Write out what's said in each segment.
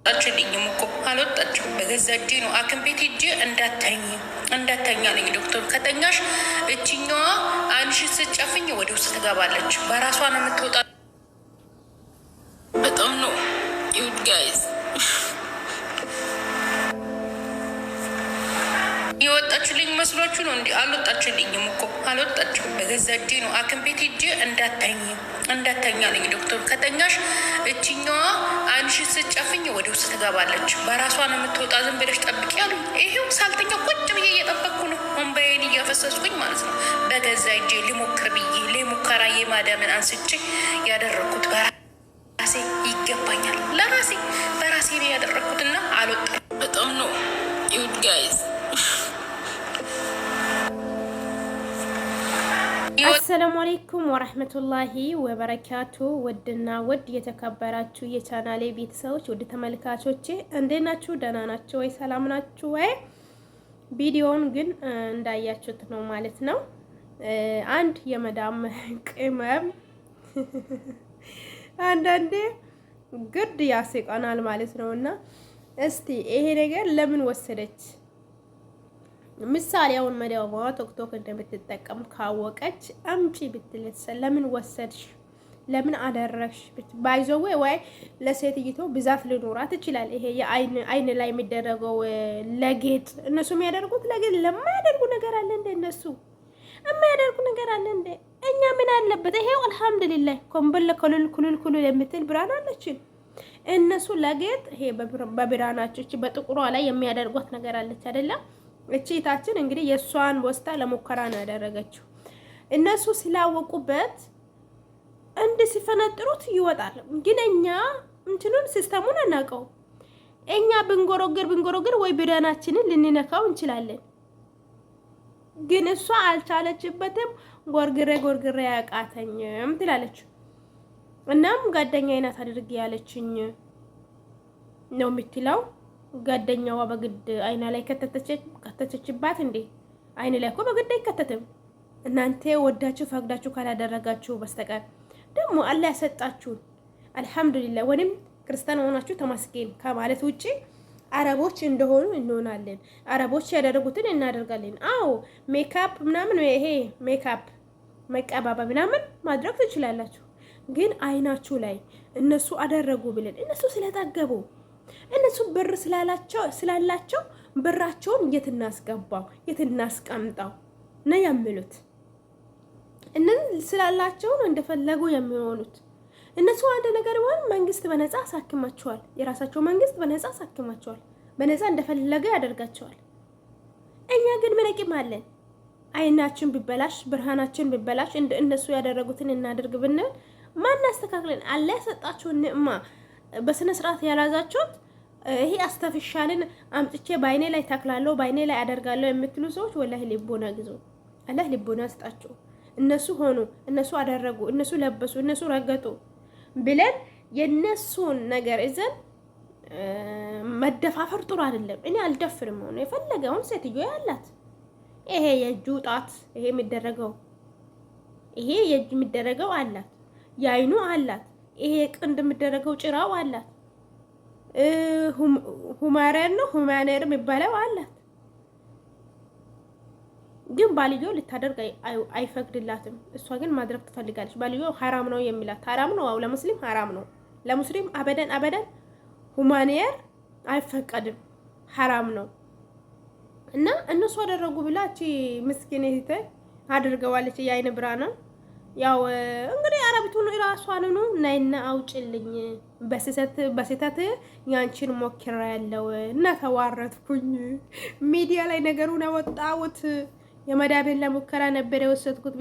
አልወጣችልኝም እኮ አልወጣችም። በገዛ እጄ ነው ሐኪም ቤት ሄጄ እንዳተኛ ነኝ ዶክተር። ከተኛሽ እችኛዋ አንሺ ስትጨፍኝ ወደ ውስጥ ትገባለች። በራሷ ነው የምትወጣ። በጣም ነው ዩድ ጋይዝ የወጣችልኝ መስሏችሁ ነው እንዲ? አልወጣችልኝም እኮ አልወጣችም። በገዛ እጄ ነው ሐኪም ቤት ሄጄ እንዳተኛ ነኝ ዶክተር። ከተኛሽ እችኛዋ አንሺ ስትጨፍኝ ወደ ውስጥ ትገባለች። በራሷ ነው የምትወጣ። ዝም ብለሽ ጠብቂ ያሉ። ይሄው ሳልተኛ ቁጭ ብዬ እየጠበቅኩ ነው። ወንባዬን እያፈሰስኩኝ ማለት ነው። በገዛ እጄ ሊሞክር ብዬ ለሙከራ የማዳምን አንስቼ ያደረግኩት በራሴ ይገባኛል። ለራሴ በራሴ ነው ያደረግኩትና አልወጣም። በጣም ነው ዩድ ጋይዝ አሰላሙ አለይኩም ወራህመቱላሂ ወበረካቱ። ውድና ውድ የተከበራችሁ የቻናሌ ቤተሰቦች ውድ ተመልካቾቼ እንዴት ናችሁ? ደህና ናችሁ ወይ? ሰላም ናችሁ ወይ? ቪዲዮውን ግን እንዳያችሁት ነው ማለት ነው። አንድ የመዳም ቅመም አንዳንዴ ግድ ያስቀናል ማለት ነውና እስቲ ይሄ ነገር ለምን ወሰደች? ምሳሌ አሁን መዳሟ ቶክቶክ እንደምትጠቀም ካወቀች አምጪ ብትልስ ለምን ወሰድሽ? ለምን አደረግሽ? ባይዘው ወይ ለሴትይቶ ብዛት ሊኖራት ይችላል። ይሄ የአይን ላይ የሚደረገው ለጌጥ እነሱ የሚያደርጉት ለጌጥ ለማያደርጉ ነገር አለ እንደ እነሱ የሚያደርጉ ነገር አለ እንደ እኛ ምን አለበት? ይሄው አልሐምዱሊላህ ኮምበል ኩሉል የምትል ብራን አለችን። እነሱ ለጌጥ ይሄ በብራናቸው እቺ በጥቁሯ ላይ የሚያደርጓት ነገር አለች አይደለም? እቺታችን እንግዲህ የሷን ወስታ ለሙከራ ነው ያደረገችው። እነሱ ስላወቁበት እንደ ሲፈነጥሩት ይወጣል። ግን እኛ እንትኑን ሲስተሙን አናውቀው። እኛ ብንጎረግር ወይ ብዳናችንን ልንነካው እንችላለን። ግን እሷ አልቻለችበትም። ጎርግሬ ያቃተኝም ትላለች። እናም ጓደኛዬ ናት አድርጌ ያለችኝ ነው የምትለው። ጓደኛዋ በግድ አይና ላይ ከተተችባት እንዴ? አይን ላይ እኮ በግድ አይከተትም። እናንተ ወዳችሁ ፈቅዳችሁ ካላደረጋችሁ በስተቀር ደግሞ አላህ ያሰጣችሁን አልሐምዱሊላህ ወንም ክርስቲያን ሆናችሁ ተመስገን ከማለት ውጪ አረቦች እንደሆኑ እንሆናለን። አረቦች ያደረጉትን እናደርጋለን። አዎ ሜካፕ ምናምን ይሄ ሜካፕ መቀባባ ምናምን ማድረግ ትችላላችሁ። ግን አይናችሁ ላይ እነሱ አደረጉ ብለን እነሱ ስለታገቡ እነሱ ብር ስላላቸው ብራቸውን የት እናስገባው የት እናስቀምጣው ነው የሚሉት። እነዚህ ስላላቸው ነው እንደፈለጉ የሚሆኑት። እነሱ አንድ ነገር ወን መንግስት በነፃ አሳክማቸዋል። የራሳቸው መንግስት በነፃ አሳክማቸዋል። በነፃ እንደፈለገ ያደርጋቸዋል። እኛ ግን ምን አቅም አለን? አይናችን ቢበላሽ ብርሃናችን ቢበላሽ እነሱ ያደረጉትን እናደርግ ብንል ማን አስተካክለን? አላህ ያሰጣችሁን ንዕማ በስነ ስርዓት ያላዛችሁት ይሄ አስተፍሻልን አምጥቼ ባይኔ ላይ ተክላለሁ ባይኔ ላይ አደርጋለሁ የምትሉ ሰዎች ወላሂ ልቦና ግዙ። አላህ ልቦና ያስጣችሁ። እነሱ ሆኑ፣ እነሱ አደረጉ፣ እነሱ ለበሱ፣ እነሱ ረገጡ ብለን የነሱን ነገር እዘን መደፋፈር ጥሩ አይደለም። እኔ አልደፍርም። ሆነ የፈለገውን ሴትዮ ያላት ይሄ የእጁ ጣት ይሄ የእጁ የሚደረገው አላት፣ የአይኑ አላት፣ ይሄ ቅንድ የሚደረገው ጭራው አላት፣ ሁማኔር የሚባለው አላት። ግን ባልዮ ልታደርግ አይፈቅድላትም። እሷ ግን ማድረግ ትፈልጋለች። ባልዮ ሐራም ነው የሚላት ሐራም ነው። አው ለሙስሊም ሐራም ነው። ለሙስሊም አበደን ሁማኔር አይፈቀድም፣ ሐራም ነው። እና እነሱ አደረጉ ብላች ምስኪን እህቴ አድርገዋለች። የአይን ብራና ያው እንግዲህ አረቢቱን ራሷን ነው ነይና አውጭልኝ በስህተት ያንቺን ሞክራ ያለው እና ተዋረድኩኝ። ሚዲያ ላይ ነገሩን አወጣሁት። የመዳቤን ለሙከራ ነበር የወሰድኩት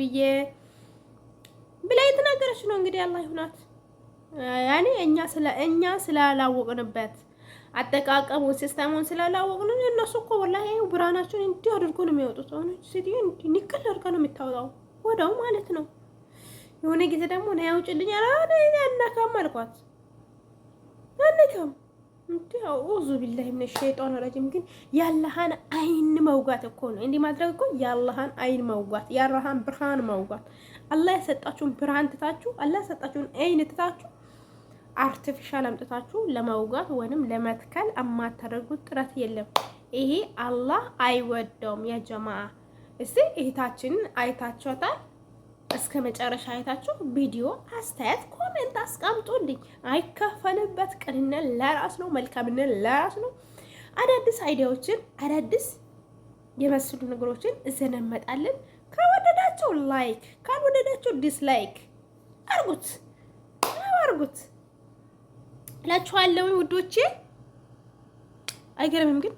ብላ የተናገረች ነው። እንግዲህ አላህ ይሁናት። ያኔ እኛ ስላላወቅንበት አጠቃቀሙን ሲስተሙን ስላላወቅን እነሱ እኮ ወላሂ ብራናቸውን እንዲህ አድርጎ ነው የሚያወጡት። አሁን ሲዲዮ ንክል አድርጋ ነው የምታወጣው ወዳው ማለት ነው። የሆነ ጊዜ ደግሞ ነው ያውጭልኝ አናካም አልኳት። አንተም እንዴ አውዙ ቢላሂ ምን ሸይጣን ረጅም። ግን ያላህን አይን መውጋት እኮ ነው እንዲህ ማድረግ እኮ ያላህን አይን መውጋት፣ ያላህን ብርሃን መውጋት። አላህ ያሰጣችሁን ብርሃን ትታችሁ አላህ ያሰጣችሁን አይን ትታችሁ አርቲፊሻል አምጥታችሁ ለመውጋት ወይንም ለመትከል የማታደርጉት ጥረት የለም። ይሄ አላህ አይወደውም። ያ ጀማዓ እስቲ እህታችንን አይታችኋታል? እስከ መጨረሻ አይታችሁ ቪዲዮ አስተያየት ኮሜንት አስቀምጡልኝ። አይከፈልበት። ቅንነት ለራስ ነው፣ መልካምነት ለራስ ነው። አዳዲስ አይዲያዎችን አዳዲስ የመስሉ ነገሮችን እዘን እንመጣለን። ከወደዳችሁ ላይክ፣ ካልወደዳችሁ ዲስላይክ አርጉት እላችኋለሁ ውዶቼ። አይገርምም ግን